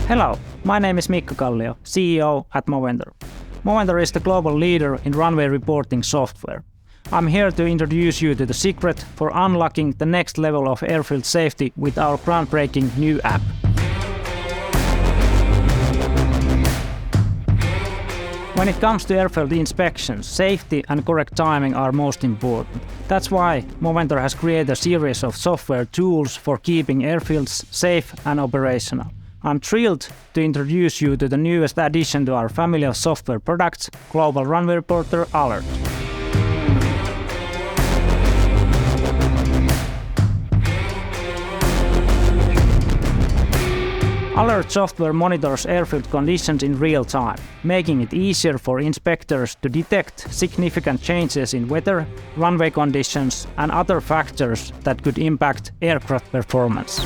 Hello, my name is Mikko Kallio, CEO at Movender. Movender is the global leader in runway reporting software. I'm here to introduce you to the secret for unlocking the next level of airfield safety with our groundbreaking new app. When it comes to airfield inspections, safety and correct timing are most important. That's why Movender has created a series of software tools for keeping airfields safe and operational. I'm thrilled to introduce you to the newest addition to our family of software products, Global Runway Reporter Alert. Alert software monitors airfield conditions in real time, making it easier for inspectors to detect significant changes in weather, runway conditions, and other factors that could impact aircraft performance.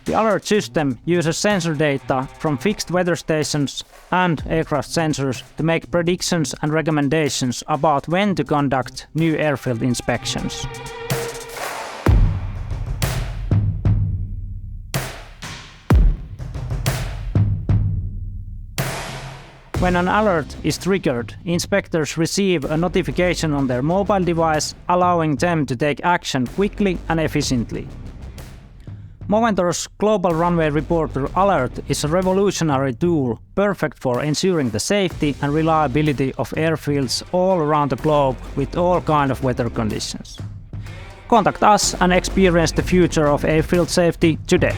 The alert system uses sensor data from fixed weather stations and aircraft sensors to make predictions and recommendations about when to conduct new airfield inspections. When an alert is triggered, inspectors receive a notification on their mobile device, allowing them to take action quickly and efficiently. Movender's Global Runway Reporter Alert is a revolutionary tool perfect for ensuring the safety and reliability of airfields all around the globe with all kinds of weather conditions. Contact us and experience the future of airfield safety today.